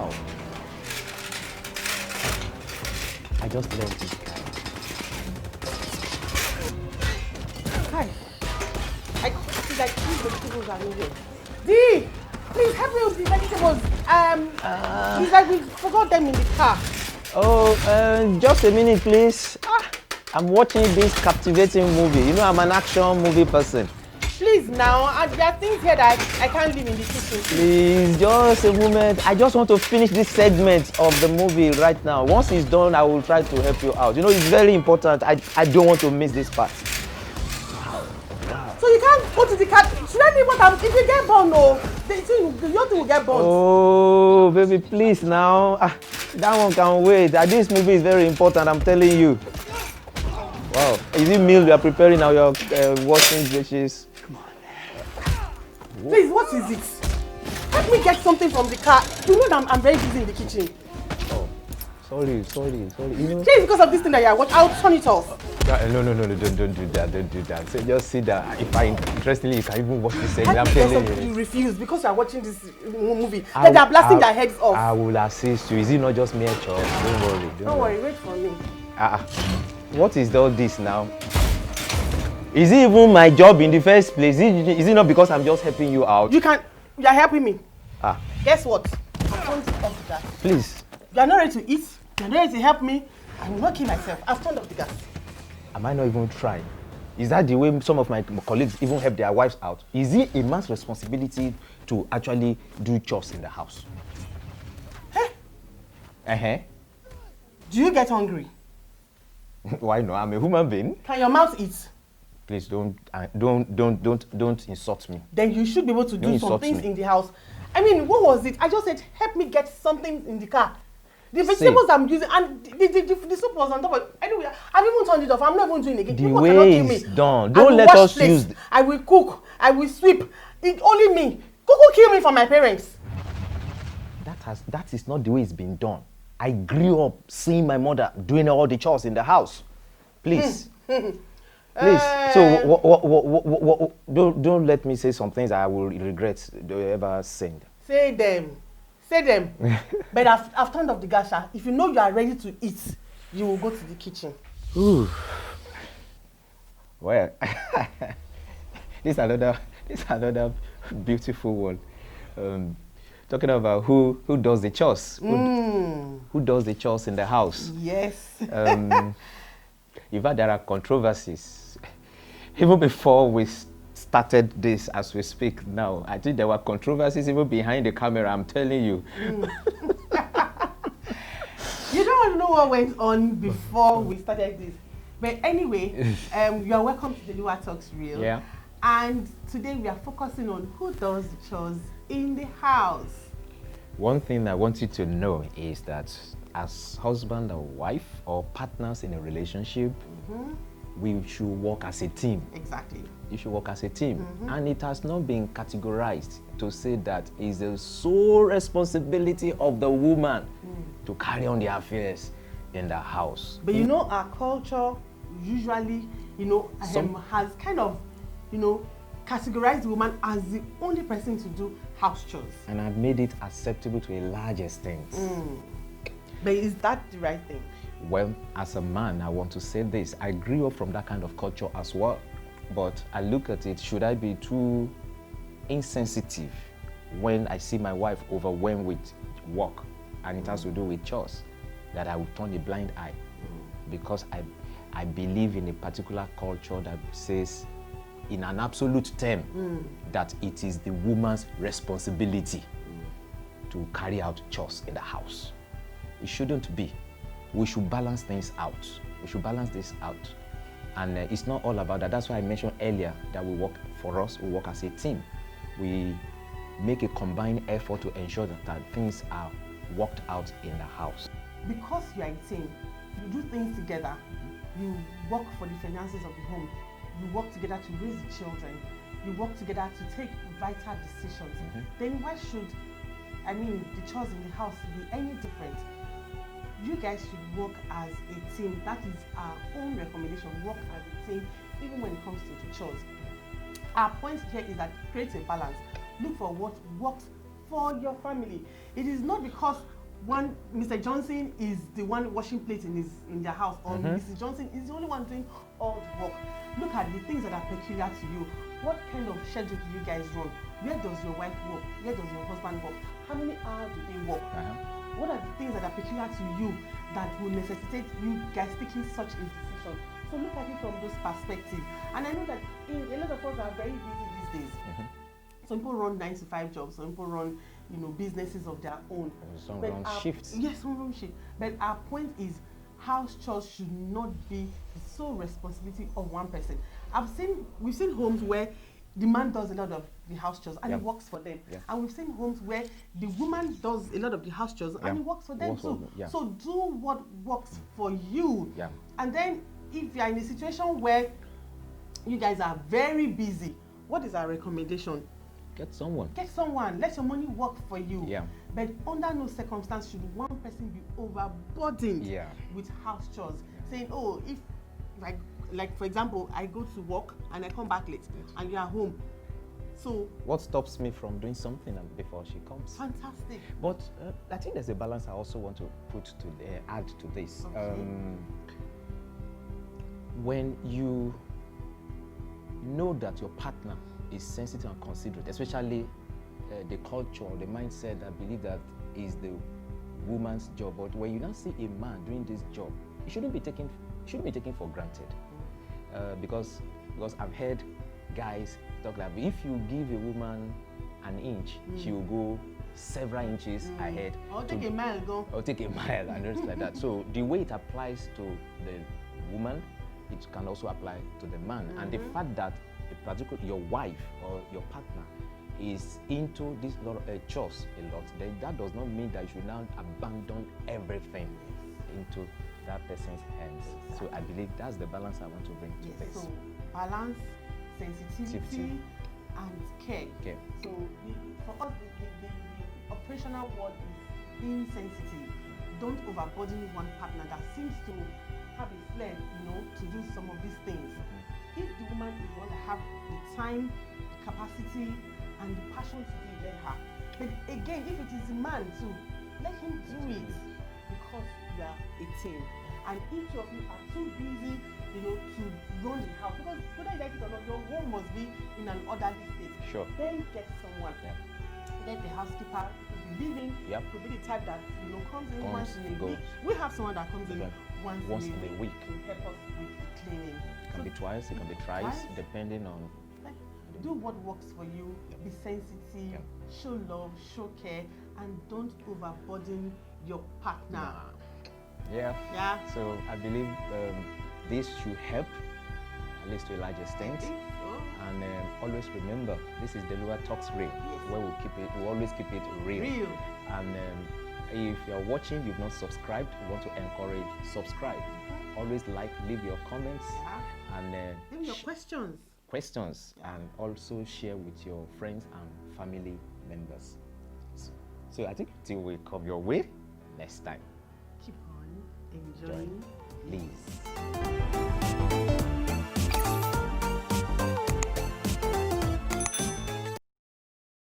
Wow. I just love this guy. Hi. I can't see that these vegetables are not here. Dee! Please help me with the vegetables. It's like we forgot them in the car. Oh, just a minute, please. I'm watching this captivating movie. You know, I'm an action movie person. Please now, there are things here that I can't leave in the kitchen. Please, just a moment. I just want to finish this segment of the movie right now. Once it's done, I will try to help you out. You know, it's very important. I don't want to miss this part. So you can't go to the car. Should I leave what I'm... If you get burned, no, your thing will get burned. Oh, baby, please now. That one can wait. This movie is very important, I'm telling you. Wow. Is it meal you are preparing now? You're washing dishes? Come on. Please, what is it? Help me get something from the car. You know that I'm very busy in the kitchen. Oh, sorry. You know? Just because of this thing that you are watching, I'll turn it off. No, don't do that. So just see that. If I interestingly, you can even watch this segment. I'm telling telling you. You refuse because you are watching this movie. That they are blasting their heads off. I will assist you. Is it not just mere chores? Don't worry. Don't worry, wait for me. What is all this now? Is it even my job in the first place? Is it not because I'm just helping you out? You are helping me. Guess what? I've turned off the gas. Please. You are not ready to eat. You are not ready to help me. I will not kill myself. I've turned off the gas. Am I not even trying? Is that the way some of my colleagues even help their wives out? Is it a man's responsibility to actually do chores in the house? Hey. Do you get hungry? Why not? I'm a human being. Can your mouth eat? Please don't insult me. Then you should be able to do some things in the house. I mean, what was it? I just said, help me get something in the car. The vegetables I'm using, and the soup was on top of it. Anyway, I've even turned it off. I'm not even doing it again. The way it's done. Don't let us use... I will cook. I will sweep. It's only me. Coco kill me for my parents. That is not the way it's been done. I grew up seeing my mother doing all the chores in the house. Please. Please. So don't let me say some things I will regret ever saying. Say them. But I've turned off the gas. If you know you are ready to eat, you will go to the kitchen. Ooh. Well, this is another beautiful one. Talking about who does the chores. Who does the chores in the house? Yes. In fact, there are controversies. Even before we started this as we speak now, I think there were controversies even behind the camera, I'm telling you. You don't know what went on before we started this. But anyway, you are welcome to the Lua Talks Reel. Yeah. And today we are focusing on who does the chores in the house. One thing I want you to know is that as husband or wife or partners in a relationship, we should work as a team. Exactly. You should work as a team. And it has not been categorized to say that it's the sole responsibility of the woman to carry on the affairs in the house. But you know, our culture usually, has kind of, categorized the woman as the only person to do house chores. And I've made it acceptable to a large extent. But is that the right thing? Well, as a man, I want to say this. I grew up from that kind of culture as well. But I look at it, should I be too insensitive when I see my wife overwhelmed with work and it has to do with chores, that I will turn a blind eye? Because I believe in a particular culture that says, in an absolute term, that it is the woman's responsibility to carry out chores in the house. It shouldn't be. We should balance things out. We should balance this out. And it's not all about that. That's why I mentioned earlier that we work as a team. We make a combined effort to ensure that things are worked out in the house. Because you are a team, you do things together. You work for the finances of the home. You work together to raise the children. You work together to take vital decisions. Then why should, the chores in the house be any different? You guys should work as a team. That is our own recommendation. Work as a team, even when it comes to the chores. Our point here is that create a balance. Look for what works for your family. It is not because one Mr. Johnson is the one washing plates in their house, or Mrs. Johnson is the only one doing all the work. Look at the things that are peculiar to you. What kind of schedule do you guys run? Where does your wife work? Where does your husband work? How many hours do they work? What are the things that are peculiar to you that will necessitate you guys taking such a decision? So look at it from those perspectives. And I know that a lot of us are very busy these days. Some people run 9 to 5 jobs. Some people run, businesses of their own. Some run shifts. Yes, some run shifts. But our point is, house chores should not be the sole responsibility of one person. We've seen homes where the man does a lot of the house chores and it works for them. And we've seen homes where the woman does a lot of the house chores and it works for them too. So do what works for you. And then if you are in a situation where you guys are very busy, what is our recommendation? Get someone. Get someone. Let your money work for you. But under no circumstance should one person be overburdened with house chores. Saying, oh, if like for example, I go to work and I come back late and you are home. So what stops me from doing something before she comes? Fantastic. But I think there's a balance I also want to add to this. When you know that your partner is sensitive and considerate, especially the culture, the mindset that believe that is the woman's job. But when you now see a man doing this job, it shouldn't be taken for granted. Because I've heard guys talk like, if you give a woman an inch, she will go several inches ahead. Or take a mile, and things like that. So the way it applies to the woman, it can also apply to the man. And the fact that your wife or your partner is into this chores a lot, then that does not mean that you should now abandon everything into that person's hands. So I believe that's the balance I want to bring to this. So balance, sensitivity, and care. So for us, the operational word is being sensitive. Don't overburden one partner that seems to have a flair, to do some of these things. If the woman is going to have the time, the capacity, and the passion to do it, let her. But again, if it is a man too, let him do it, because you are a team. And each of you are too busy, to run the house. Because whether you like it or not, your home must be in an orderly state. Then get someone. Let the housekeeper be living. Could be the type that comes in once in a week. We have someone that comes in once in a week to help us with the cleaning. It can be twice, it can be thrice, depending on. Do what works for you. Be sensitive. Show love. Show care, and don't overburden your partner. So I believe this should help, at least to a large extent. And always remember, this is the Lua Talks Real, where we always keep it real. And if you're watching, you've not subscribed, we want to encourage, subscribe. Always leave your comments, and leave your questions, and also share with your friends and family members. So I think it will come your way next time. Keep on enjoying Please.